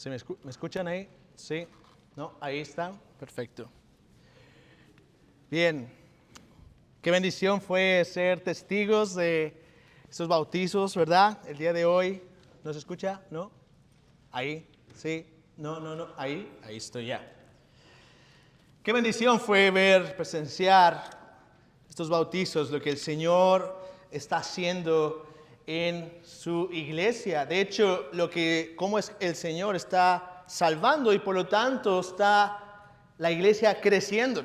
¿Me escuchan ahí? Sí. ¿No? Ahí está. Perfecto. Bien. Qué bendición fue ser testigos de estos bautizos, ¿verdad? El día de hoy. ¿No se escucha? ¿No? Ahí. Sí. No. Ahí estoy ya. Qué bendición fue presenciar estos bautizos, lo que el Señor está haciendo en su iglesia. De hecho, cómo es el Señor está salvando y por lo tanto está la iglesia creciendo.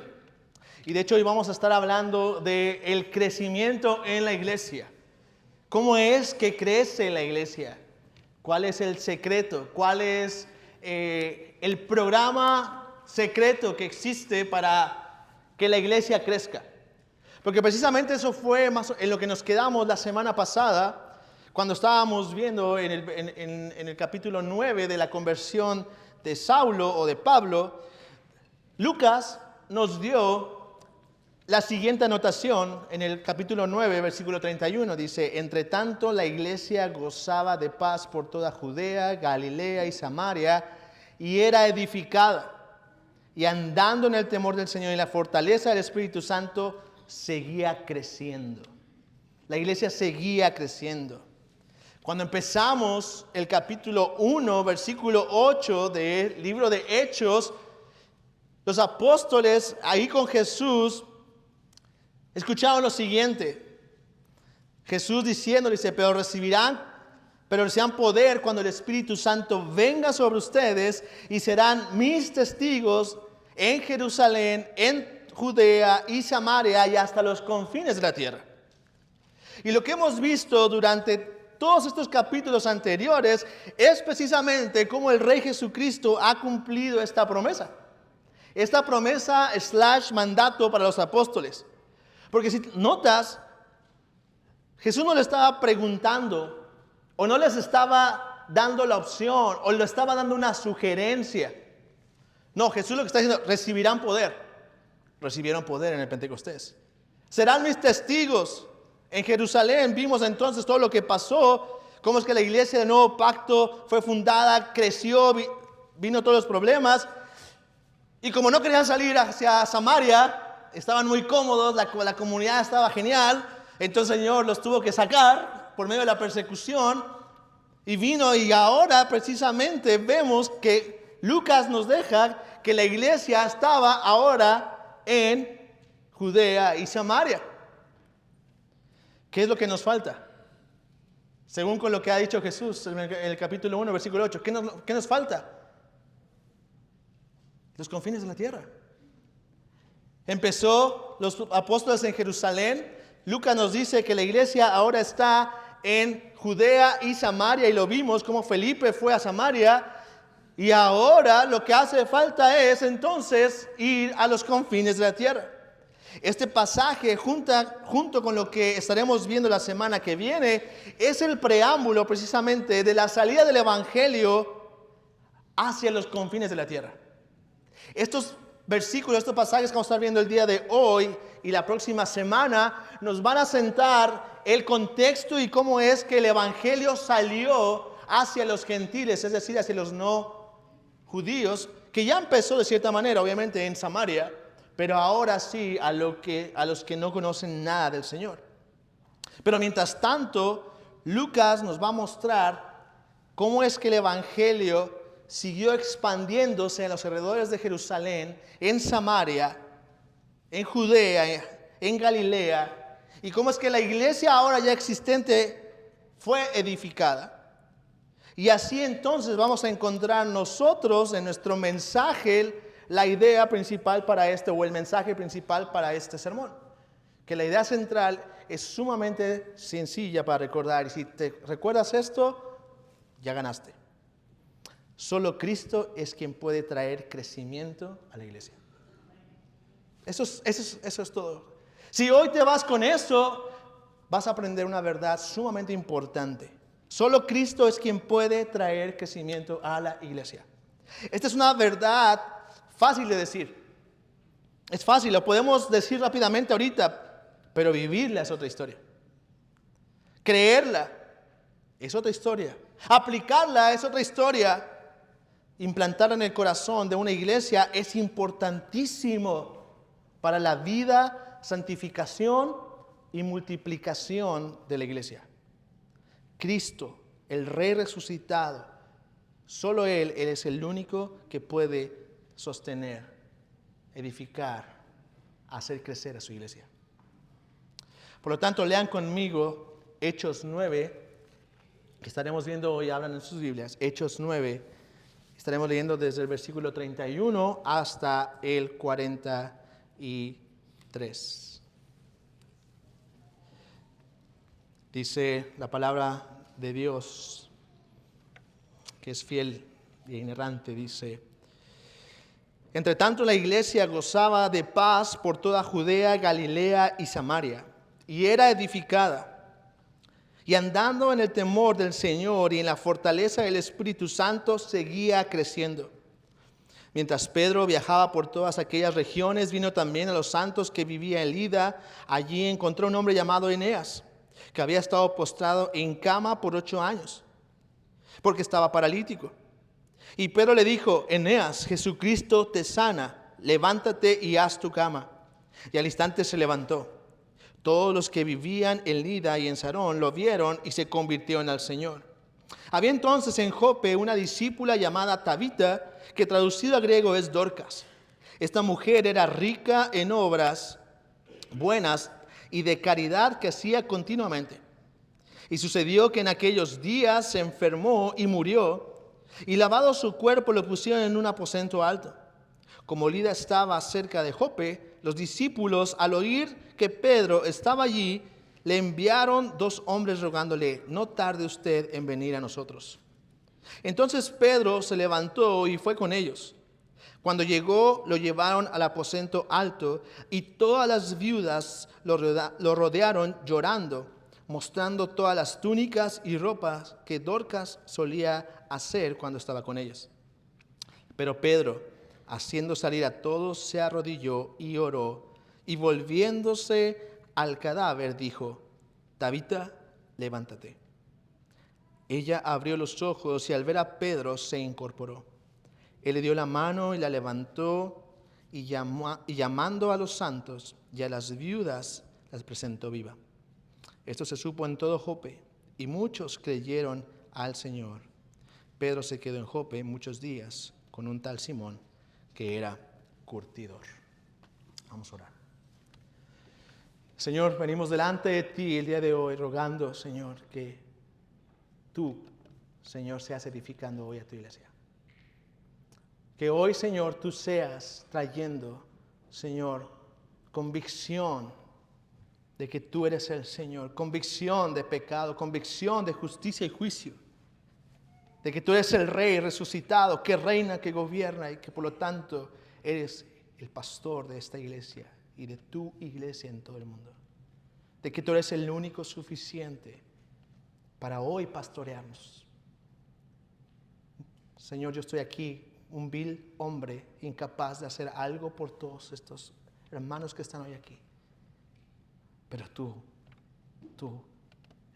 Y de hecho hoy vamos a estar hablando del crecimiento en la iglesia. ¿Cómo es que crece la iglesia? ¿Cuál es el secreto? ¿Cuál es el programa secreto que existe para que la iglesia crezca? Porque precisamente eso fue más en lo que nos quedamos la semana pasada, cuando estábamos viendo en el capítulo 9 de la conversión de Saulo o de Pablo. Lucas nos dio la siguiente anotación en el capítulo 9, versículo 31. Dice: entre tanto la iglesia gozaba de paz por toda Judea, Galilea y Samaria, y era edificada. Y andando en el temor del Señor y la fortaleza del Espíritu Santo, seguía creciendo. La iglesia seguía creciendo. Cuando empezamos el capítulo 1, versículo 8 del libro de Hechos, los apóstoles ahí con Jesús escucharon lo siguiente. Jesús diciendo, dice: pero recibirán poder cuando el Espíritu Santo venga sobre ustedes, y serán mis testigos en Jerusalén, en Judea y Samaria y hasta los confines de la tierra. Y lo que hemos visto durante todos estos capítulos anteriores es precisamente cómo el Rey Jesucristo ha cumplido esta promesa. Esta promesa / mandato para los apóstoles. Porque si notas, Jesús no le estaba preguntando o no les estaba dando la opción o le estaba dando una sugerencia. No, Jesús lo que está diciendo: recibirán poder. Recibieron poder en el Pentecostés. Serán mis testigos en Jerusalén. Vimos entonces todo lo que pasó, cómo es que la iglesia del Nuevo Pacto fue fundada, creció, vino todos los problemas. Y como no querían salir hacia Samaria, estaban muy cómodos, la comunidad estaba genial, entonces el Señor los tuvo que sacar por medio de la persecución. Y vino, y ahora precisamente vemos que Lucas nos deja que la iglesia estaba ahora en Judea y Samaria. ¿Qué es lo que nos falta? Según con lo que ha dicho Jesús en el capítulo 1, versículo 8. ¿Qué nos falta? Los confines de la tierra. Empezó los apóstoles en Jerusalén. Lucas nos dice que la iglesia ahora está en Judea y Samaria, y lo vimos como Felipe fue a Samaria. Y ahora lo que hace falta es entonces ir a los confines de la tierra. Este pasaje junto con lo que estaremos viendo la semana que viene es el preámbulo precisamente de la salida del evangelio hacia los confines de la tierra. Estos versículos, estos pasajes que vamos a estar viendo el día de hoy y la próxima semana nos van a sentar el contexto y cómo es que el evangelio salió hacia los gentiles, es decir, hacia los no judíos, que ya empezó de cierta manera, obviamente en Samaria, pero ahora sí a los que no conocen nada del Señor. Pero mientras tanto, Lucas nos va a mostrar cómo es que el evangelio siguió expandiéndose en los alrededores de Jerusalén, en Samaria, en Judea, en Galilea, y cómo es que la iglesia ahora ya existente fue edificada. Y así entonces vamos a encontrar nosotros en nuestro mensaje la idea principal para o el mensaje principal para este sermón. Que la idea central es sumamente sencilla para recordar. Y si te recuerdas esto, ya ganaste. Solo Cristo es quien puede traer crecimiento a la iglesia. Eso es todo. Si hoy te vas con eso, vas a aprender una verdad sumamente importante. Solo Cristo es quien puede traer crecimiento a la iglesia. Esta es una verdad fácil de decir. Es fácil, lo podemos decir rápidamente ahorita, pero vivirla es otra historia. Creerla es otra historia. Aplicarla es otra historia. implantar en el corazón de una iglesia es importantísimo para la vida, santificación y multiplicación de la iglesia. Cristo, el Rey resucitado, solo Él es el único que puede sostener, edificar, hacer crecer a su iglesia. Por lo tanto, lean conmigo Hechos 9, que estaremos viendo hoy, hablan en sus Biblias, Hechos 9, estaremos leyendo desde el versículo 31 hasta el 43. Dice la palabra de Dios, que es fiel e inerrante, dice: entre tanto la iglesia gozaba de paz por toda Judea, Galilea y Samaria, y era edificada. Y andando en el temor del Señor y en la fortaleza del Espíritu Santo, seguía creciendo. Mientras Pedro viajaba por todas aquellas regiones, vino también a los santos que vivían en Lida. Allí encontró un hombre llamado Eneas, que había estado postrado en cama por 8 años, porque estaba paralítico. Y Pedro le dijo: Eneas, Jesucristo te sana, levántate y haz tu cama. Y al instante se levantó. Todos los que vivían en Lida y en Sarón lo vieron y se convirtieron al Señor. Había entonces en Jope una discípula llamada Tabita, que traducido al griego es Dorcas. Esta mujer era rica en obras buenas y de caridad que hacía continuamente. Y sucedió que en aquellos días se enfermó y murió, y lavado su cuerpo lo pusieron en un aposento alto. Como Lida estaba cerca de Jope, los discípulos, al oír que Pedro estaba allí, le enviaron 2 hombres rogándole: no tarde usted en venir a nosotros. Entonces Pedro se levantó y fue con ellos. Cuando llegó, lo llevaron al aposento alto, y todas las viudas lo rodearon llorando, mostrando todas las túnicas y ropas que Dorcas solía hacer cuando estaba con ellas. Pero Pedro, haciendo salir a todos, se arrodilló y oró, y volviéndose al cadáver dijo: Tabita, levántate. Ella abrió los ojos y al ver a Pedro se incorporó. Él le dio la mano y la levantó, y llamando a los santos y a las viudas, las presentó viva. Esto se supo en todo Jope, y muchos creyeron al Señor. Pedro se quedó en Jope muchos días con un tal Simón, que era curtidor. Vamos a orar. Señor, venimos delante de ti el día de hoy rogando, Señor, que tú, Señor, seas edificando hoy a tu iglesia. Que hoy, Señor, tú seas trayendo, Señor, convicción de que tú eres el Señor, convicción de pecado, convicción de justicia y juicio, de que tú eres el Rey resucitado, que reina, que gobierna, y que por lo tanto eres el pastor de esta iglesia y de tu iglesia en todo el mundo. De que tú eres el único suficiente para hoy pastorearnos. Señor, yo estoy aquí, un vil hombre incapaz de hacer algo por todos estos hermanos que están hoy aquí. Pero tú,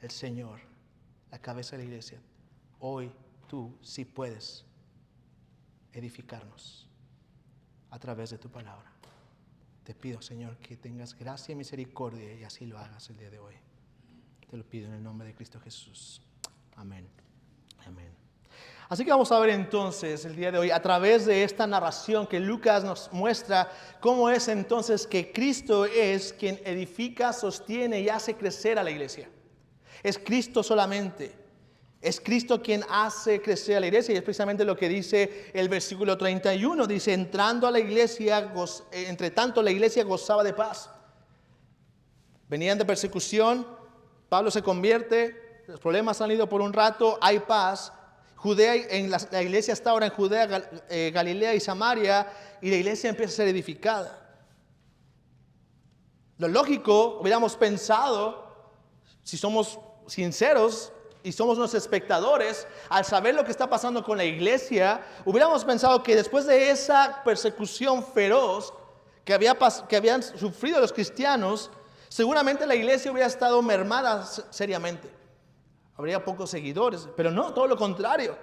el Señor, la cabeza de la iglesia, hoy tú sí puedes edificarnos a través de tu palabra. Te pido, Señor, que tengas gracia y misericordia y así lo hagas el día de hoy. Te lo pido en el nombre de Cristo Jesús. Amén. Amén. Así que vamos a ver entonces el día de hoy, a través de esta narración que Lucas nos muestra, cómo es entonces que Cristo es quien edifica, sostiene y hace crecer a la iglesia. Es Cristo solamente. Es Cristo quien hace crecer a la iglesia, y es precisamente lo que dice el versículo 31. Dice: entrando a la iglesia, entre tanto la iglesia gozaba de paz. Venían de persecución, Pablo se convierte, los problemas han ido por un rato, hay paz. Judea, la iglesia está ahora en Judea, Galilea y Samaria, y la iglesia empieza a ser edificada. Lo lógico, hubiéramos pensado, si somos sinceros y somos unos espectadores, al saber lo que está pasando con la iglesia, hubiéramos pensado que después de esa persecución feroz que habían sufrido los cristianos, seguramente la iglesia hubiera estado mermada seriamente. Habría pocos seguidores, pero no, todo lo contrario.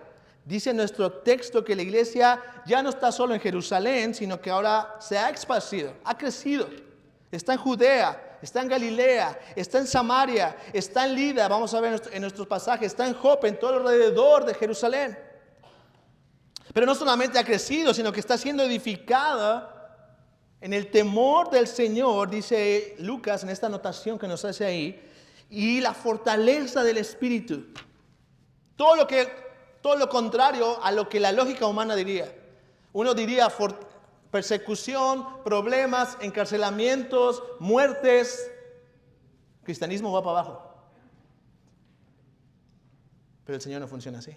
Dice nuestro texto que la iglesia ya no está solo en Jerusalén, sino que ahora se ha esparcido, ha crecido. Está en Judea, está en Galilea, está en Samaria, está en Lida, vamos a ver en nuestros pasajes, está en Jope, en todo alrededor de Jerusalén. Pero no solamente ha crecido, sino que está siendo edificada en el temor del Señor, dice Lucas en esta anotación que nos hace ahí, y la fortaleza del Espíritu. Todo lo contrario a lo que la lógica humana diría. Uno diría persecución, problemas, encarcelamientos, muertes. El cristianismo va para abajo. Pero el Señor no funciona así.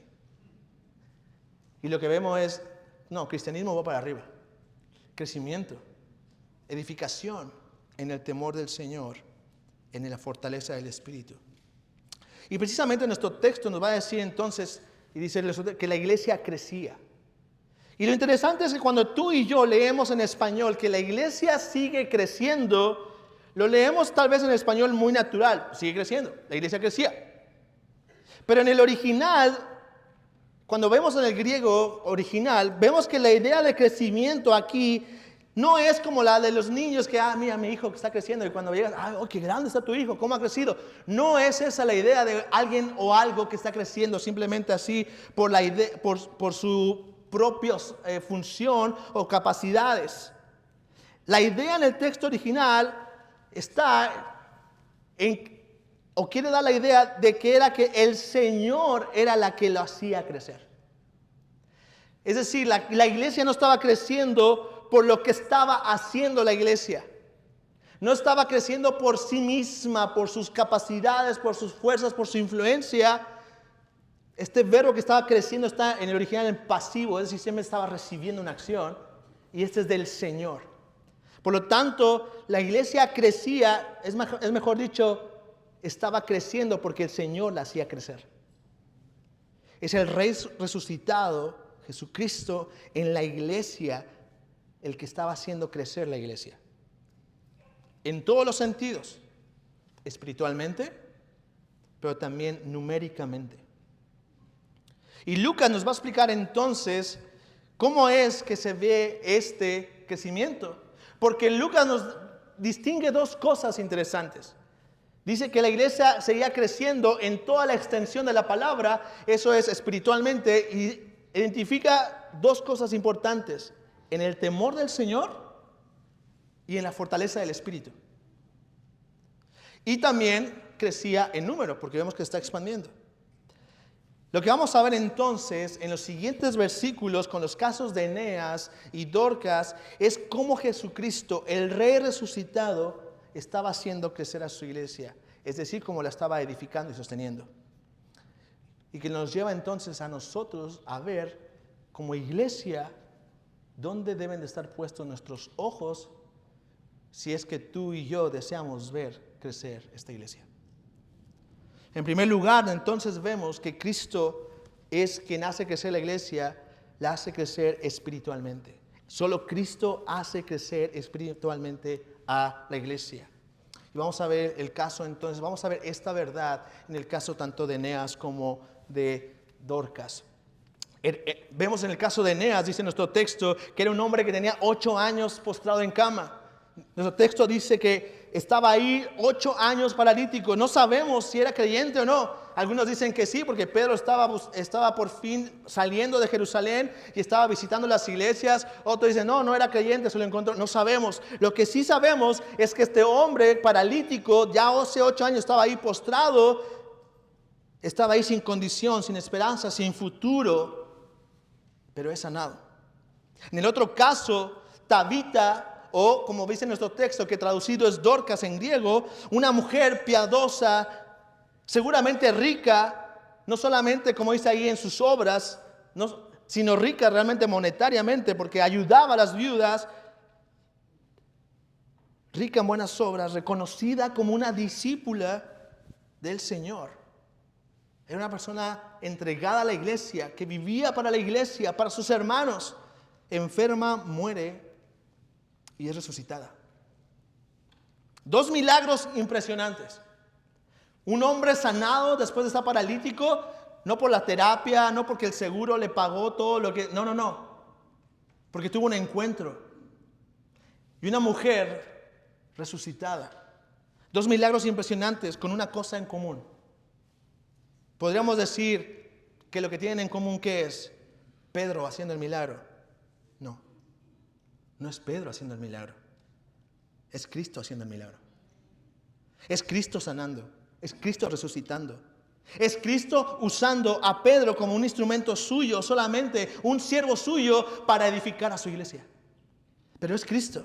Y lo que vemos es, no, el cristianismo va para arriba. Crecimiento, edificación en el temor del Señor, en la fortaleza del Espíritu. Y precisamente nuestro texto nos va a decir entonces, y dice que la iglesia crecía. Y lo interesante es que cuando tú y yo leemos en español que la iglesia sigue creciendo, lo leemos tal vez en español muy natural, sigue creciendo, la iglesia crecía. Pero en el original, cuando vemos en el griego original, vemos que la idea de crecimiento aquí no es como la de los niños que, mira mi hijo que está creciendo, y cuando llegas, qué grande está tu hijo, cómo ha crecido. No es esa la idea de alguien o algo que está creciendo simplemente así por la idea, por su propia función o capacidades. La idea en el texto original quiere dar la idea de que era que el Señor era la que lo hacía crecer. Es decir, la iglesia no estaba creciendo por lo que estaba haciendo la iglesia. No estaba creciendo por sí misma, por sus capacidades, por sus fuerzas, por su influencia. Este verbo que estaba creciendo está en el original en pasivo, es decir, siempre estaba recibiendo una acción, y este es del Señor. Por lo tanto, la iglesia crecía, es mejor dicho, estaba creciendo porque el Señor la hacía crecer. Es el Rey resucitado, Jesucristo, en la iglesia, el que estaba haciendo crecer la iglesia. En todos los sentidos, espiritualmente, pero también numéricamente. Y Lucas nos va a explicar entonces cómo es que se ve este crecimiento. Porque Lucas nos distingue dos cosas interesantes. Dice que la iglesia seguía creciendo en toda la extensión de la palabra, eso es espiritualmente, y identifica dos cosas importantes: en el temor del Señor y en la fortaleza del Espíritu. Y también crecía en número, porque vemos que está expandiendo. Lo que vamos a ver entonces en los siguientes versículos con los casos de Eneas y Dorcas es cómo Jesucristo, el Rey resucitado, estaba haciendo crecer a su iglesia, es decir, cómo la estaba edificando y sosteniendo. Y que nos lleva entonces a nosotros a ver como iglesia dónde deben de estar puestos nuestros ojos si es que tú y yo deseamos ver crecer esta iglesia. En primer lugar, entonces vemos que Cristo es quien hace crecer la iglesia, la hace crecer espiritualmente. Solo Cristo hace crecer espiritualmente a la iglesia. Y vamos a ver el caso entonces, vamos a ver esta verdad en el caso tanto de Eneas como de Dorcas. Vemos en el caso de Eneas, dice nuestro texto, que era un hombre que tenía 8 años postrado en cama. Nuestro texto dice que estaba ahí 8 años paralítico. No sabemos si era creyente o no. Algunos dicen que sí, porque Pedro estaba por fin saliendo de Jerusalén y estaba visitando las iglesias. Otros dicen, no era creyente, se lo encontró. No sabemos. Lo que sí sabemos es que este hombre paralítico, ya hace 8 años estaba ahí postrado, estaba ahí sin condición, sin esperanza, sin futuro, pero es sanado. En el otro caso, Tabita, o como dice nuestro texto, que traducido es Dorcas en griego, una mujer piadosa, seguramente rica, no solamente como dice ahí en sus obras, sino rica realmente monetariamente, porque ayudaba a las viudas, rica en buenas obras, reconocida como una discípula del Señor. Era una persona entregada a la iglesia, que vivía para la iglesia, para sus hermanos. Enferma, muere y es resucitada. 2 milagros impresionantes. Un hombre sanado después de estar paralítico, no por la terapia, no porque el seguro le pagó todo lo que... No, no, no. Porque tuvo un encuentro. Y una mujer resucitada. Dos milagros impresionantes con una cosa en común. Podríamos decir que lo que tienen en común, ¿qué es? Pedro haciendo el milagro. No, no es Pedro haciendo el milagro. Es Cristo haciendo el milagro. Es Cristo sanando. Es Cristo resucitando. Es Cristo usando a Pedro como un instrumento suyo, solamente un siervo suyo para edificar a su iglesia. Pero es Cristo.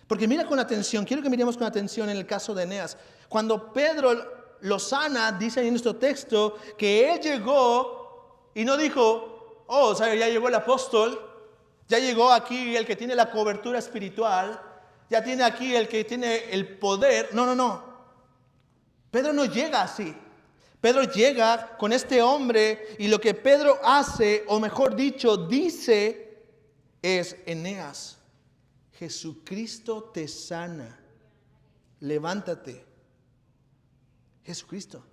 Porque mira con atención, quiero que miremos con atención en el caso de Eneas. Cuando Pedro lo sana, dice en nuestro texto que él llegó y no dijo, oh, o sea, ya llegó el apóstol, ya llegó aquí el que tiene la cobertura espiritual, ya tiene aquí el que tiene el poder. No, no, no. Pedro no llega así. Pedro llega con este hombre y lo que Pedro hace, o mejor dicho, dice, es: Eneas, Jesucristo te sana, levántate. Jesucristo,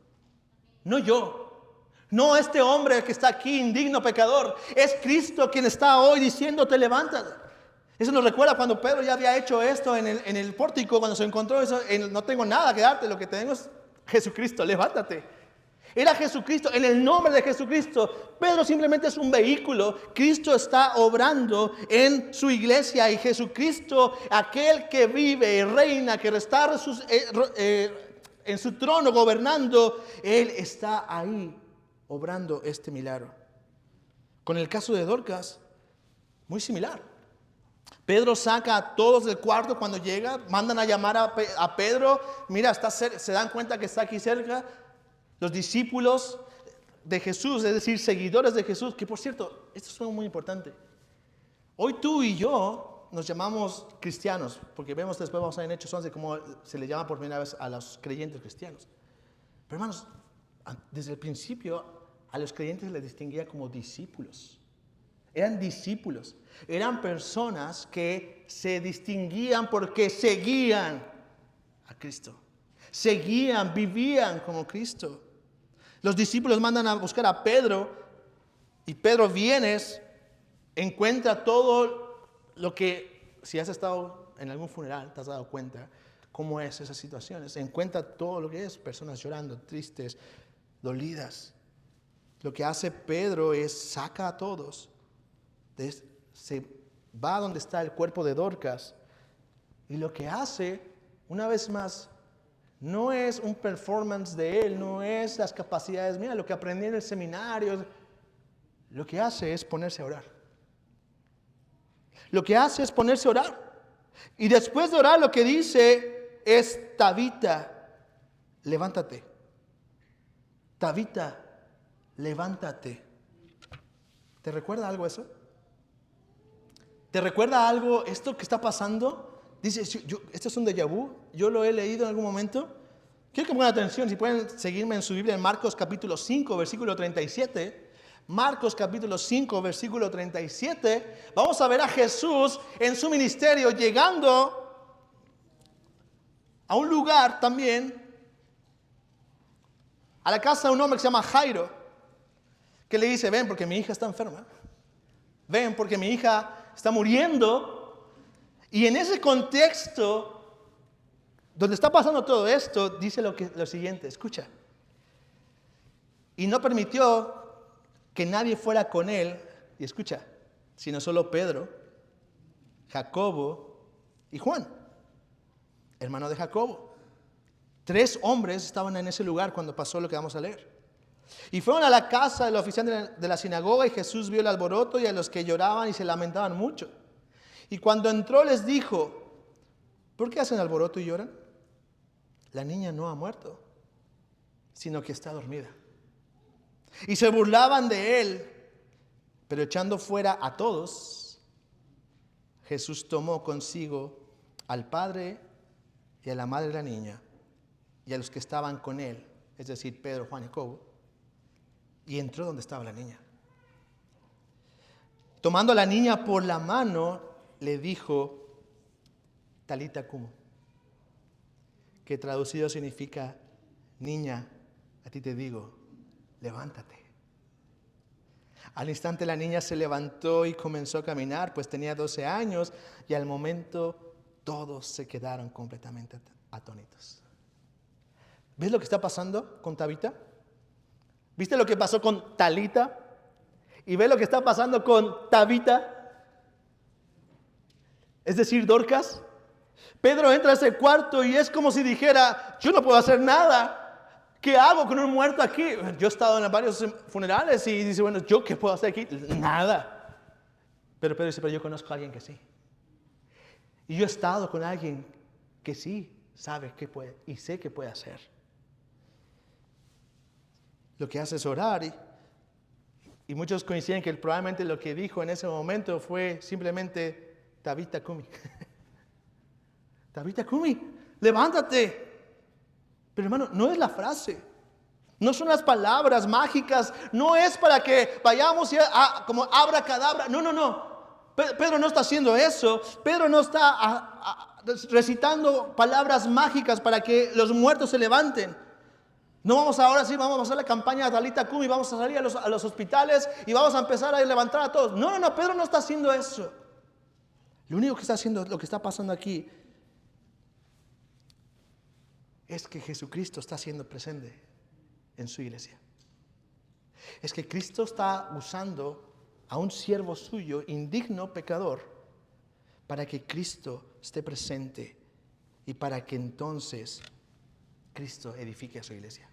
no yo, no este hombre que está aquí, indigno pecador. Es Cristo quien está hoy diciéndote: levántate. Eso nos recuerda cuando Pedro ya había hecho esto en el pórtico, cuando se encontró eso: no tengo nada que darte, lo que tengo es Jesucristo, levántate. Era Jesucristo, en el nombre de Jesucristo. Pedro simplemente es un vehículo. Cristo está obrando en su iglesia, y Jesucristo, aquel que vive y reina, que está en su trono gobernando, Él está ahí obrando este milagro. Con el caso de Dorcas, muy similar. Pedro saca a todos del cuarto cuando llega, mandan a llamar a Pedro. Mira, se dan cuenta que está aquí cerca. Los discípulos de Jesús, es decir, seguidores de Jesús, que por cierto, esto es algo muy importante. Hoy tú y yo nos llamamos cristianos, porque vemos después, vamos a ver en Hechos 11 cómo se le llama por primera vez a los creyentes cristianos. Pero hermanos, desde el principio a los creyentes se les distinguía como discípulos. Eran discípulos, eran personas que se distinguían porque seguían a Cristo. Seguían, vivían como Cristo. Los discípulos mandan a buscar a Pedro, y Pedro viene, encuentra todo lo que, si has estado en algún funeral, te has dado cuenta cómo es esas situaciones. Encuentra todo lo que es, personas llorando, tristes, dolidas. Lo que hace Pedro es saca a todos, se va donde está el cuerpo de Dorcas, y lo que hace, una vez más, no es un performance de él, no es las capacidades, mira lo que aprendí en el seminario. Lo que hace es ponerse a orar. Lo que hace es ponerse a orar. Y después de orar, lo que dice es: Tabita, levántate. Tabita, levántate. ¿Te recuerda algo eso? ¿Te recuerda algo esto que está pasando? Dice, esto es un déjà vu, yo lo he leído en algún momento. Quiero que pongan atención, si pueden seguirme en su Biblia, en Marcos capítulo 5, versículo 37. Marcos capítulo 5, versículo 37. Vamos a ver a Jesús en su ministerio llegando a un lugar también, a la casa de un hombre que se llama Jairo, que le dice: ven porque mi hija está enferma. Ven porque mi hija está muriendo. Y en ese contexto, donde está pasando todo esto, dice lo siguiente, escucha. Y no permitió que nadie fuera con él, y escucha, sino solo Pedro, Jacobo y Juan, hermano de Jacobo. 3 hombres estaban en ese lugar cuando pasó lo que vamos a leer. Y fueron a la casa del oficial de la sinagoga, y Jesús vio el alboroto y a los que lloraban y se lamentaban mucho. Y cuando entró les dijo: ¿por qué hacen alboroto y lloran? La niña no ha muerto, sino que está dormida. Y se burlaban de él, pero echando fuera a todos, Jesús tomó consigo al padre y a la madre de la niña y a los que estaban con él, es decir, Pedro, Juan y Jacobo, y entró donde estaba la niña. Tomando a la niña por la mano, le dijo: Talita cum, que traducido significa: niña, a ti te digo, levántate. Al instante la niña se levantó y comenzó a caminar, pues tenía 12 años, y al momento todos se quedaron completamente atónitos. ¿Ves lo que está pasando con Tabita? ¿Viste lo que pasó con Talita? ¿Y ves lo que está pasando con Tabita? Es decir, Dorcas. Pedro entra a ese cuarto y es como si dijera, yo no puedo hacer nada. ¿Qué hago con un muerto aquí? Yo he estado en varios funerales y dice, bueno, ¿yo qué puedo hacer aquí? Nada. Pero Pedro dice, pero yo conozco a alguien que sí. Y yo he estado con alguien que sí sabe qué puede y sé qué puede hacer. Lo que hace es orar y muchos coinciden que probablemente lo que dijo en ese momento fue simplemente Tabita Kumi. Tabita Kumi, levántate. Pero hermano, no es la frase. No son las palabras mágicas. No es para que vayamos como abracadabra. No. Pedro no está haciendo eso. Pedro no está recitando palabras mágicas para que los muertos se levanten. No vamos ahora sí, vamos a hacer la campaña de Talita Kumi, vamos a salir a los hospitales y vamos a empezar a levantar a todos. No, Pedro no está haciendo eso. Lo único que está haciendo, lo que está pasando aquí, es que Jesucristo está siendo presente en su iglesia. Es que Cristo está usando a un siervo suyo, indigno, pecador, para que Cristo esté presente y para que entonces Cristo edifique a su iglesia.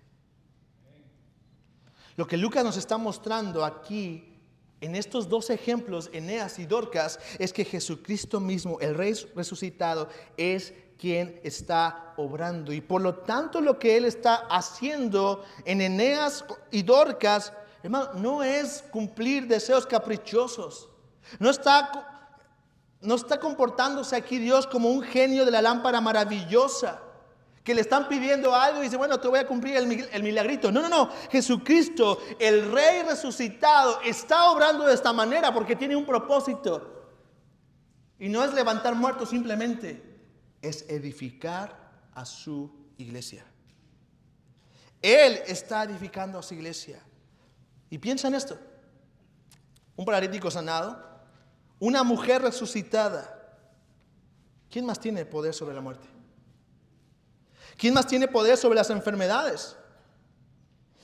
Lo que Lucas nos está mostrando aquí en estos dos ejemplos, Eneas y Dorcas, es que Jesucristo mismo, el Rey resucitado, es quien está obrando. Y por lo tanto lo que Él está haciendo en Eneas y Dorcas, hermano, no es cumplir deseos caprichosos. No está comportándose aquí Dios como un genio de la lámpara maravillosa, que le están pidiendo algo y dice, bueno, te voy a cumplir el milagrito. No. Jesucristo, el Rey resucitado, está obrando de esta manera porque tiene un propósito. Y no es levantar muertos simplemente, es edificar a su iglesia. Él está edificando a su iglesia. Y piensa en esto. Un paralítico sanado, una mujer resucitada. ¿Quién más tiene poder sobre la muerte? ¿Quién más tiene poder sobre las enfermedades?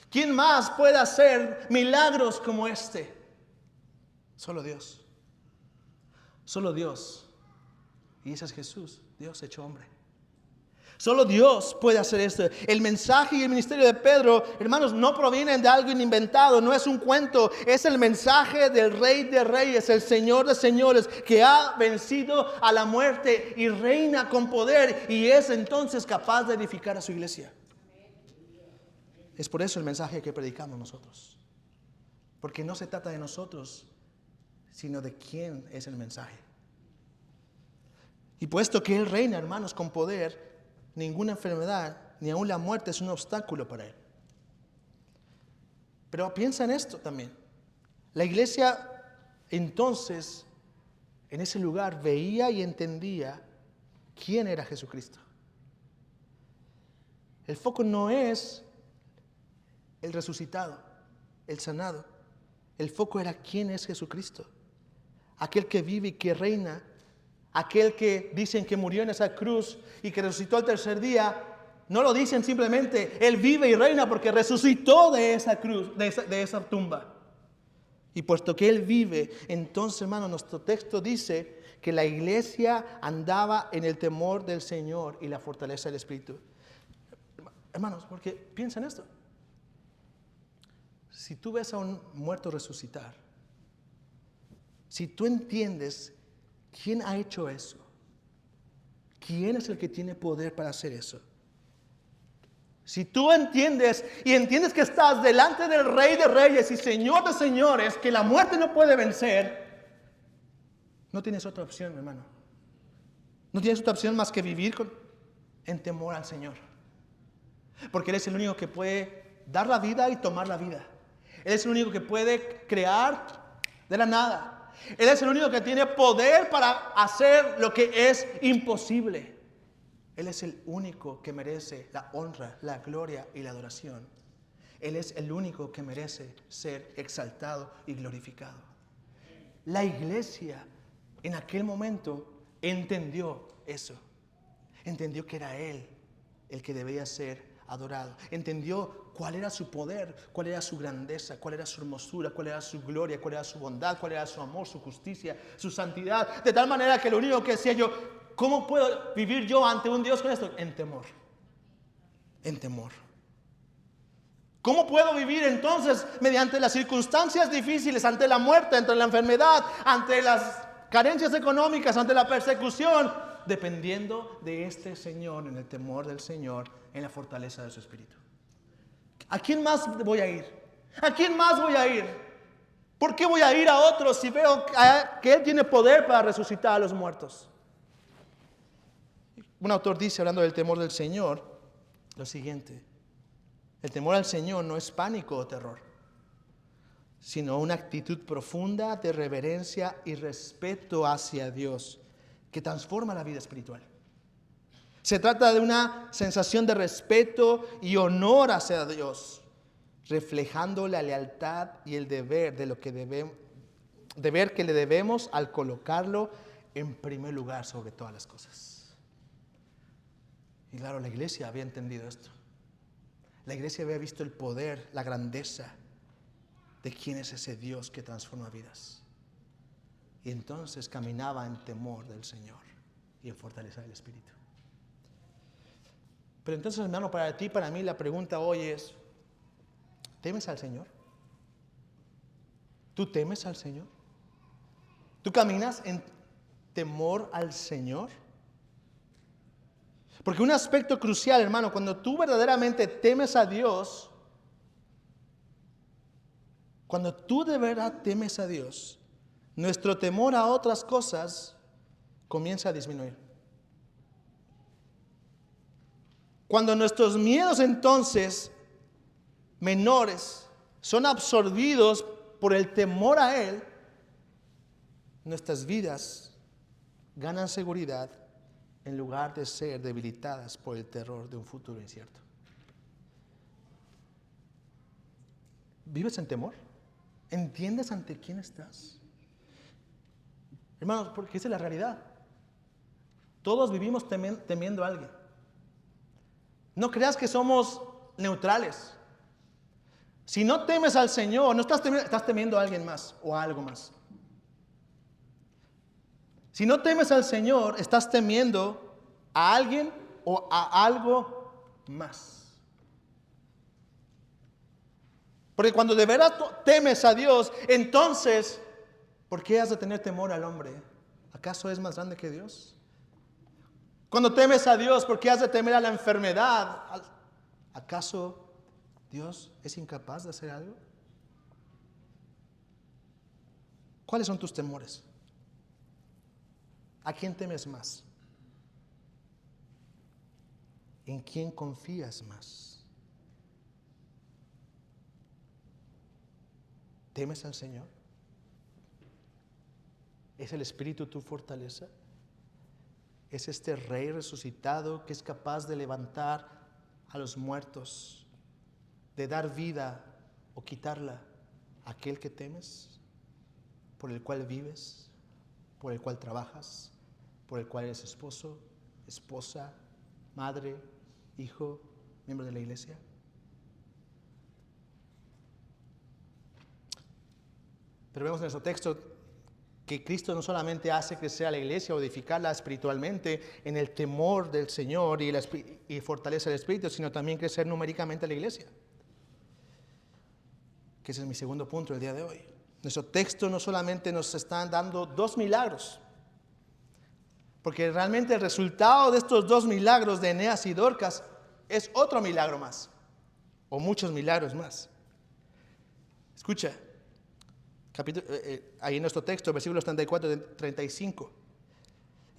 ¿Quién más puede hacer milagros como este? Solo Dios. Solo Dios. Y ese es Jesús, Dios hecho hombre. Solo Dios puede hacer esto. El mensaje y el ministerio de Pedro, hermanos, no provienen de algo inventado, no es un cuento, es el mensaje del Rey de Reyes, el Señor de Señores, que ha vencido a la muerte y reina con poder y es entonces capaz de edificar a su iglesia. Es por eso el mensaje que predicamos nosotros. Porque no se trata de nosotros, sino de quién es el mensaje. Y puesto que Él reina, hermanos, con poder, ninguna enfermedad, ni aun la muerte es un obstáculo para Él. Pero piensa en esto también. La iglesia entonces, en ese lugar, veía y entendía quién era Jesucristo. El foco no es el resucitado, el sanado. El foco era quién es Jesucristo. Aquel que vive y que reina. Aquel que dicen que murió en esa cruz y que resucitó al tercer día, no lo dicen simplemente, Él vive y reina porque resucitó de esa cruz, de esa tumba. Y puesto que Él vive, entonces, hermano, nuestro texto dice que la iglesia andaba en el temor del Señor y la fortaleza del Espíritu. Hermanos, porque piensa en esto. Si tú ves a un muerto resucitar, si tú entiendes ¿quién ha hecho eso? ¿Quién es el que tiene poder para hacer eso? Si tú entiendes y entiendes que estás delante del Rey de Reyes y Señor de Señores, que la muerte no puede vencer, no tienes otra opción, hermano. No tienes otra opción más que vivir en temor al Señor. Porque Él es el único que puede dar la vida y tomar la vida. Él es el único que puede crear de la nada. Él es el único que tiene poder para hacer lo que es imposible. Él es el único que merece la honra, la gloria y la adoración. Él es el único que merece ser exaltado y glorificado. La iglesia en aquel momento entendió eso. Entendió que era Él el que debía ser adorado. Entendió cuál era su poder, cuál era su grandeza, cuál era su hermosura, cuál era su gloria, cuál era su bondad, cuál era su amor, su justicia, su santidad. De tal manera que lo único que decía yo, ¿cómo puedo vivir yo ante un Dios con esto? En temor. En temor. ¿Cómo puedo vivir entonces mediante las circunstancias difíciles, ante la muerte, ante la enfermedad, ante las carencias económicas, ante la persecución? Dependiendo de este Señor, en el temor del Señor, en la fortaleza de su Espíritu. ¿A quién más voy a ir? ¿A quién más voy a ir? ¿Por qué voy a ir a otros si veo que Él tiene poder para resucitar a los muertos? Un autor dice, hablando del temor del Señor, lo siguiente: el temor al Señor no es pánico o terror, sino una actitud profunda de reverencia y respeto hacia Dios que transforma la vida espiritual. Se trata de una sensación de respeto y honor hacia Dios, reflejando la lealtad y el deber que le debemos al colocarlo en primer lugar sobre todas las cosas. Y claro, la iglesia había entendido esto. La iglesia había visto el poder, la grandeza de quién es ese Dios que transforma vidas. Y entonces caminaba en temor del Señor y en fortaleza del Espíritu. Pero entonces, hermano, para ti, para mí, la pregunta hoy es: ¿temes al Señor? ¿Tú temes al Señor? ¿Tú caminas en temor al Señor? Porque un aspecto crucial, hermano, cuando tú verdaderamente temes a Dios, cuando tú de verdad temes a Dios, nuestro temor a otras cosas comienza a disminuir. Cuando nuestros miedos entonces menores son absorbidos por el temor a Él, nuestras vidas ganan seguridad en lugar de ser debilitadas por el terror de un futuro incierto. ¿Vives en temor? ¿Entiendes ante quién estás? Hermanos, porque esa es la realidad. Todos vivimos temiendo a alguien. No creas que somos neutrales. Si no temes al Señor, no estás temiendo a alguien más o a algo más. Si no temes al Señor, estás temiendo a alguien o a algo más. Porque cuando de verdad temes a Dios, entonces, ¿por qué has de tener temor al hombre? ¿Acaso es más grande que Dios? Cuando temes a Dios, ¿por qué has de temer a la enfermedad? ¿Acaso Dios es incapaz de hacer algo? ¿Cuáles son tus temores? ¿A quién temes más? ¿En quién confías más? ¿Temes al Señor? ¿Es el Espíritu tu fortaleza? ¿Es este Rey resucitado que es capaz de levantar a los muertos, de dar vida o quitarla a aquel que temes, por el cual vives, por el cual trabajas, por el cual eres esposo, esposa, madre, hijo, miembro de la iglesia? Pero vemos en nuestro texto que Cristo no solamente hace crecer a la iglesia o edificarla espiritualmente en el temor del Señor y fortaleza del Espíritu, sino también crecer numéricamente a la iglesia. Que ese es mi segundo punto el día de hoy. Nuestro texto no solamente nos está dando 2 milagros, porque realmente el resultado de estos 2 milagros de Eneas y Dorcas es otro milagro más, o muchos milagros más. Escucha. Ahí en nuestro texto, versículos 34 y 35.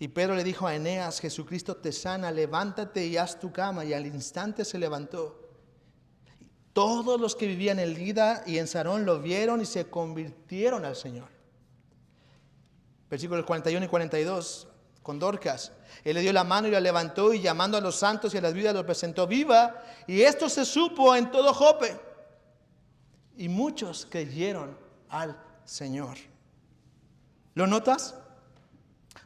Y Pedro le dijo a Eneas: Jesucristo te sana, levántate y haz tu cama. Y al instante se levantó. Todos los que vivían en Lida y en Sarón lo vieron y se convirtieron al Señor. Versículos 41 y 42, con Dorcas. Él le dio la mano y la levantó, y llamando a los santos y a las viudas los presentó viva. Y esto se supo en todo Jope. Y muchos creyeron al Señor. ¿Lo notas?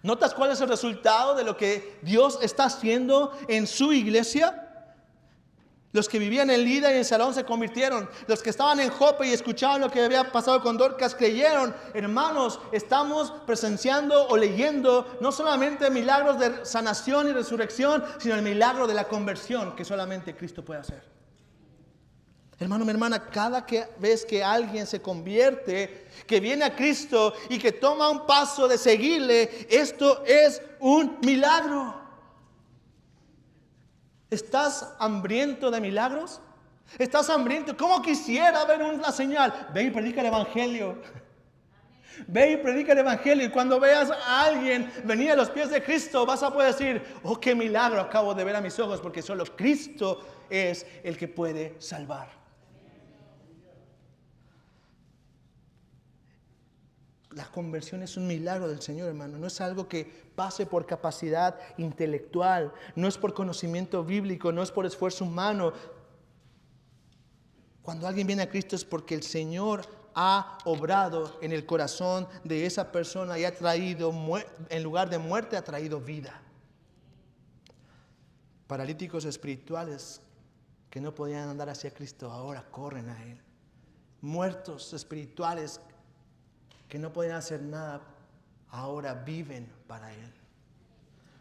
¿Notas cuál es el resultado de lo que Dios está haciendo en su iglesia? Los que vivían en Lida y en Salón se convirtieron. Los que estaban en Jope y escuchaban lo que había pasado con Dorcas creyeron. Hermanos, estamos presenciando o leyendo no solamente milagros de sanación y resurrección, sino el milagro de la conversión que solamente Cristo puede hacer. Hermano, mi hermana, cada vez que alguien se convierte, que viene a Cristo y que toma un paso de seguirle, esto es un milagro. ¿Estás hambriento de milagros? ¿Estás hambriento? ¿Cómo quisiera ver una señal? Ve y predica el Evangelio. Ve y predica el Evangelio. Y cuando veas a alguien venir a los pies de Cristo, vas a poder decir: oh, qué milagro acabo de ver a mis ojos, porque solo Cristo es el que puede salvar. La conversión es un milagro del Señor, hermano. No es algo que pase por capacidad intelectual. No es por conocimiento bíblico. No es por esfuerzo humano. Cuando alguien viene a Cristo es porque el Señor ha obrado en el corazón de esa persona y ha traído, en lugar de muerte, ha traído vida. Paralíticos espirituales que no podían andar hacia Cristo, ahora corren a Él. Muertos espirituales que no podían hacer nada, ahora viven para Él.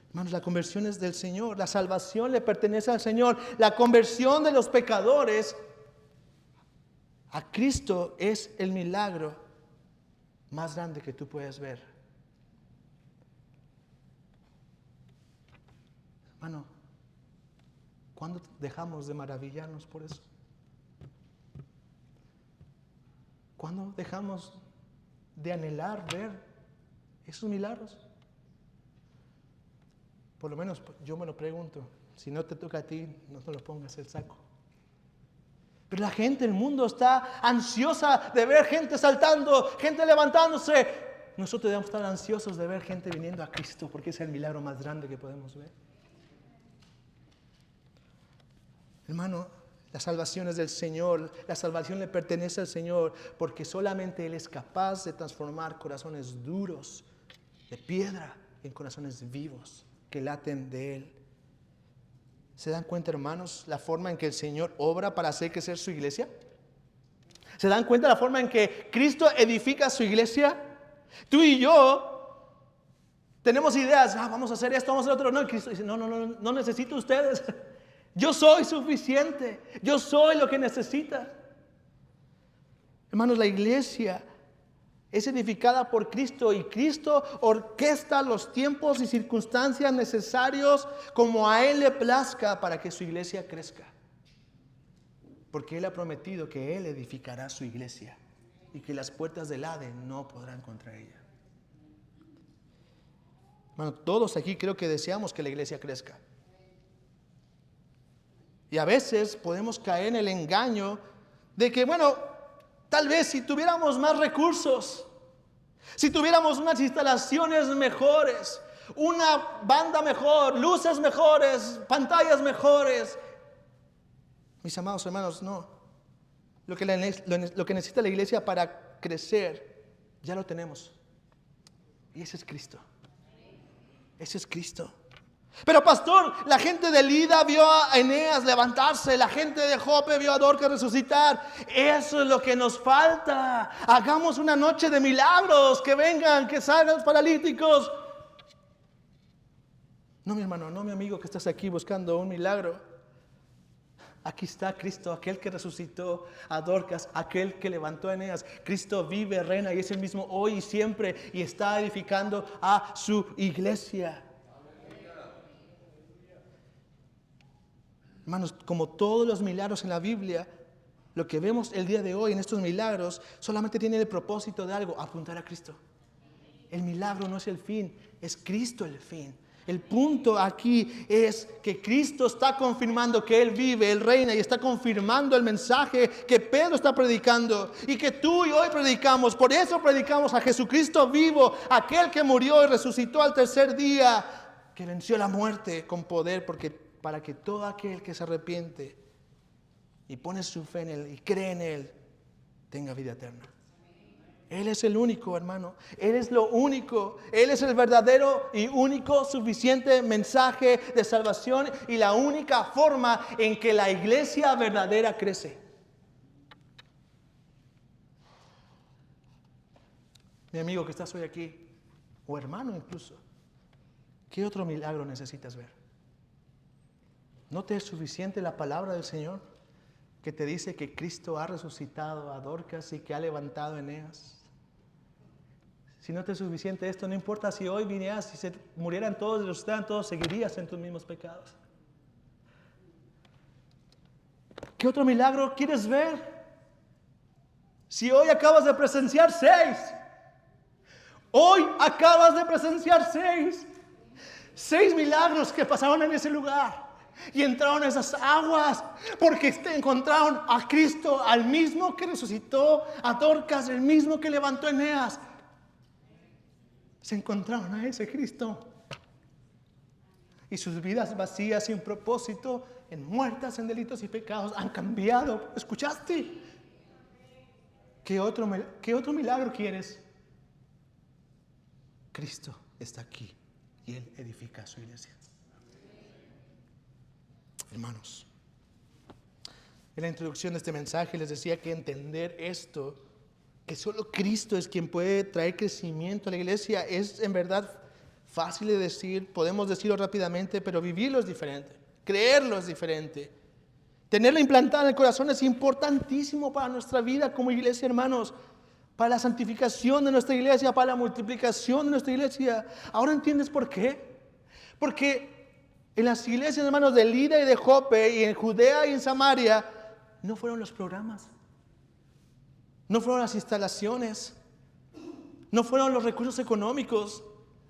Hermanos, la conversión es del Señor. La salvación le pertenece al Señor. La conversión de los pecadores a Cristo es el milagro más grande que tú puedes ver. Hermano, ¿cuándo dejamos de maravillarnos por eso? ¿Cuándo dejamos de anhelar ver esos milagros? Por lo menos yo me lo pregunto. Si no te toca a ti, no te lo pongas el saco. Pero la gente, el mundo está ansiosa de ver gente saltando, gente levantándose. Nosotros debemos estar ansiosos de ver gente viniendo a Cristo, porque es el milagro más grande que podemos ver. Hermano, la salvación es del Señor. La salvación le pertenece al Señor, porque solamente Él es capaz de transformar corazones duros de piedra en corazones vivos que laten de Él. ¿Se dan cuenta, hermanos, la forma en que el Señor obra para hacer crecer su iglesia? ¿Se dan cuenta la forma en que Cristo edifica su iglesia? Tú y yo tenemos ideas. Vamos a hacer esto, vamos a hacer otro. No, Cristo dice: no necesito ustedes. Yo soy suficiente. Yo soy lo que necesitan. Hermanos, la iglesia es edificada por Cristo y Cristo orquesta los tiempos y circunstancias necesarios como a Él le plazca para que su iglesia crezca. Porque Él ha prometido que Él edificará su iglesia y que las puertas del Hades no podrán contra ella. Bueno, todos aquí creo que deseamos que la iglesia crezca. Y a veces podemos caer en el engaño de que, tal vez si tuviéramos más recursos, si tuviéramos unas instalaciones mejores, una banda mejor, luces mejores, pantallas mejores. Mis amados hermanos, no. Lo que necesita la iglesia para crecer, ya lo tenemos. Y ese es Cristo. Ese es Cristo. Pero pastor, la gente de Lida vio a Eneas levantarse, la gente de Jope vio a Dorcas resucitar. Eso es lo que nos falta. Hagamos una noche de milagros, que vengan, que salgan los paralíticos. No, mi hermano, no, mi amigo, que estás aquí buscando un milagro. Aquí está Cristo, aquel que resucitó a Dorcas, aquel que levantó a Eneas. Cristo vive, reina y es el mismo hoy y siempre, y está edificando a su iglesia. Hermanos, como todos los milagros en la Biblia, lo que vemos el día de hoy en estos milagros solamente tiene el propósito de algo: apuntar a Cristo. El milagro no es el fin, es Cristo el fin. El punto aquí es que Cristo está confirmando que Él vive, Él reina, y está confirmando el mensaje que Pedro está predicando y que tú y hoy predicamos. Por eso predicamos a Jesucristo vivo, aquel que murió y resucitó al tercer día, que venció la muerte con poder, para que todo aquel que se arrepiente y pone su fe en Él y cree en Él tenga vida eterna. Él es el único, hermano. Él es lo único. Él es el verdadero y único suficiente mensaje de salvación y la única forma en que la iglesia verdadera crece. Mi amigo que estás hoy aquí, o hermano incluso, ¿qué otro milagro necesitas ver? ¿No te es suficiente la palabra del Señor que te dice que Cristo ha resucitado a Dorcas y que ha levantado a Eneas? Si no te es suficiente esto, no importa si hoy vinieras, si se murieran todos y resucitaran todos, seguirías en tus mismos pecados. ¿Qué otro milagro quieres ver? Si hoy acabas de presenciar 6, hoy acabas de presenciar 6 milagros que pasaron en ese lugar. Y entraron esas aguas porque encontraron a Cristo, al mismo que resucitó a Dorcas, el mismo que levantó a Eneas. Se encontraron a ese Cristo. Y sus vidas vacías sin propósito, muertas en delitos y pecados, han cambiado. ¿Escuchaste? ¿Qué otro milagro quieres? Cristo está aquí y Él edifica su iglesia. Hermanos, en la introducción de este mensaje les decía que entender esto, que solo Cristo es quien puede traer crecimiento a la iglesia, es en verdad fácil de decir, podemos decirlo rápidamente, pero vivirlo es diferente, creerlo es diferente. Tenerlo implantado en el corazón es importantísimo para nuestra vida como iglesia, hermanos, para la santificación de nuestra iglesia, para la multiplicación de nuestra iglesia. ¿Ahora entiendes por qué? Porque en las iglesias, hermanos, de Lida y de Jope, y en Judea y en Samaria, no fueron los programas, no fueron las instalaciones, no fueron los recursos económicos,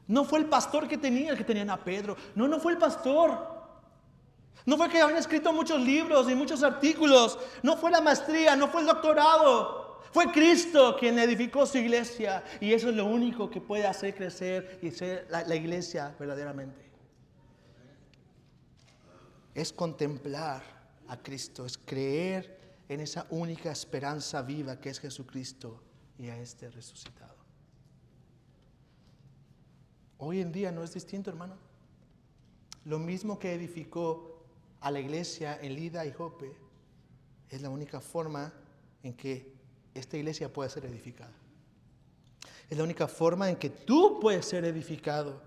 no fue el pastor que tenían a Pedro, no fue el pastor, no fue que habían escrito muchos libros y muchos artículos, no fue la maestría, no fue el doctorado, fue Cristo quien edificó su iglesia, y eso es lo único que puede hacer crecer y ser la iglesia verdaderamente. Es contemplar a Cristo, es creer en esa única esperanza viva que es Jesucristo y a este resucitado. Hoy en día no es distinto, hermano. Lo mismo que edificó a la iglesia en Lida y Jope es la única forma en que esta iglesia puede ser edificada. Es la única forma en que tú puedes ser edificado.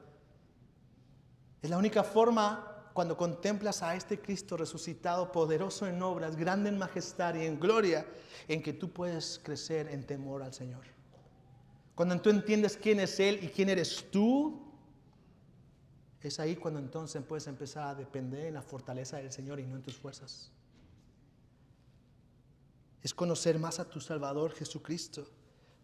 Es la única forma cuando contemplas a este Cristo resucitado, poderoso en obras, grande en majestad y en gloria, en que tú puedes crecer en temor al Señor. Cuando tú entiendes quién es Él y quién eres tú, es ahí cuando entonces puedes empezar a depender en la fortaleza del Señor y no en tus fuerzas. Es conocer más a tu Salvador Jesucristo.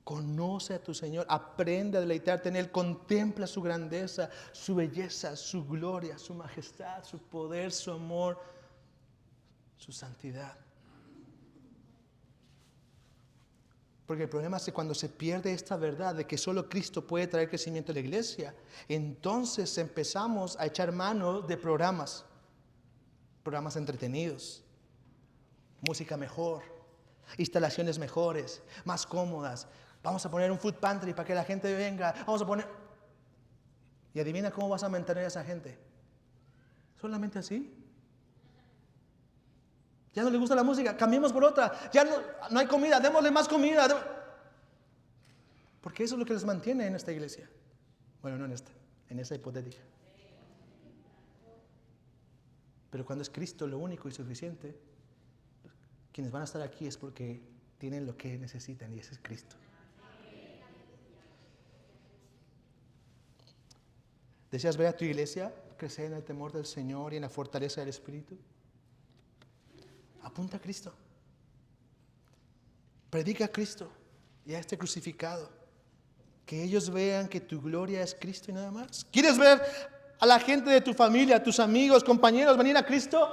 Conoce a tu Señor, aprende a deleitarte en Él, contempla su grandeza, su belleza, su gloria, su majestad, su poder, su amor, su santidad. Porque el problema es que cuando se pierde esta verdad de que solo Cristo puede traer crecimiento a la iglesia, entonces empezamos a echar mano de programas entretenidos, música mejor, instalaciones mejores, más cómodas. Vamos a poner un food pantry para que la gente venga. Vamos a poner... Y adivina cómo vas a mantener a esa gente. ¿Solamente así? Ya no le gusta la música, cambiemos por otra. Ya no hay comida, démosle más comida. Porque eso es lo que les mantiene en esta iglesia. Bueno, no en esta, en esa hipotética. Pero cuando es Cristo lo único y suficiente, quienes van a estar aquí es porque tienen lo que necesitan y ese es Cristo. ¿Deseas ver a tu iglesia crecer en el temor del Señor y en la fortaleza del Espíritu? Apunta a Cristo. Predica a Cristo y a este crucificado. Que ellos vean que tu gloria es Cristo y nada más. ¿Quieres ver a la gente de tu familia, a tus amigos, compañeros venir a Cristo?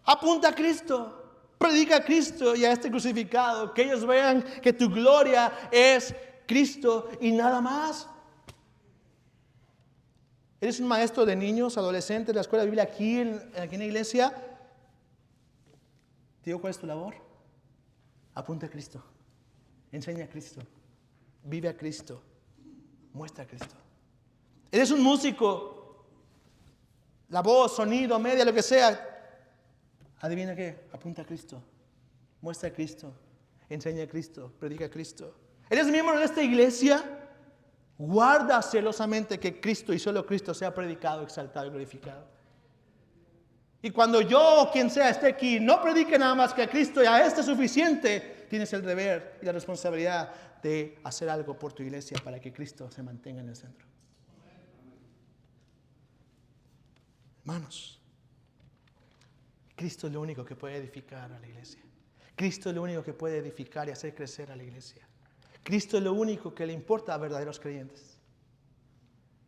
Apunta a Cristo. Predica a Cristo y a este crucificado. Que ellos vean que tu gloria es Cristo y nada más. ¿Eres un maestro de niños, adolescentes de la escuela de Biblia aquí en la iglesia? Te digo, ¿cuál es tu labor? Apunta a Cristo. Enseña a Cristo. Vive a Cristo. Muestra a Cristo. Eres un músico. La voz, sonido, media, lo que sea. Adivina qué. Apunta a Cristo. Muestra a Cristo. Enseña a Cristo. Predica a Cristo. ¿Eres miembro de esta iglesia? Guarda celosamente que Cristo y solo Cristo sea predicado, exaltado y glorificado. Y cuando yo o quien sea esté aquí, no predique nada más que a Cristo y a este es suficiente, tienes el deber y la responsabilidad de hacer algo por tu iglesia para que Cristo se mantenga en el centro. Hermanos, Cristo es lo único que puede edificar a la iglesia. Cristo es lo único que puede edificar y hacer crecer a la iglesia. Cristo es lo único que le importa a verdaderos creyentes.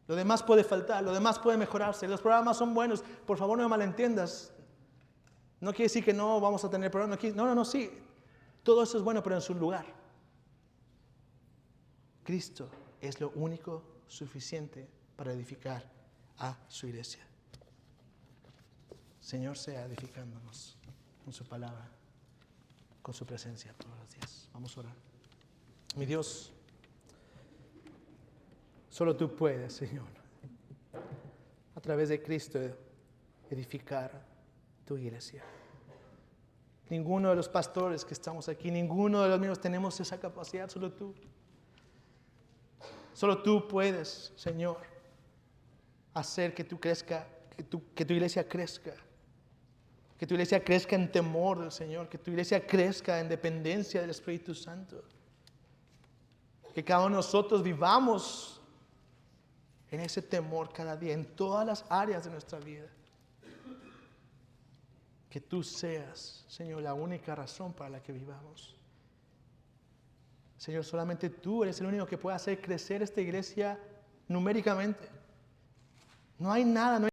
Lo demás puede faltar, lo demás puede mejorarse. Los programas son buenos. Por favor, no me malentiendas. No quiere decir que no vamos a tener problemas. No, sí. Todo eso es bueno, pero en su lugar. Cristo es lo único suficiente para edificar a su iglesia. Señor, sea edificándonos con su palabra, con su presencia todos los días. Vamos a orar. Mi Dios, solo tú puedes, Señor, a través de Cristo edificar tu iglesia. Ninguno de los pastores que estamos aquí, ninguno de los míos tenemos esa capacidad, solo tú. Solo tú puedes, Señor, hacer que tú crezca, que tu iglesia crezca. Que tu iglesia crezca en temor del Señor, que tu iglesia crezca en dependencia del Espíritu Santo. Que cada uno de nosotros vivamos en ese temor cada día, en todas las áreas de nuestra vida. Que tú seas, Señor, la única razón para la que vivamos. Señor, solamente tú eres el único que puede hacer crecer esta iglesia numéricamente. No hay nada, no hay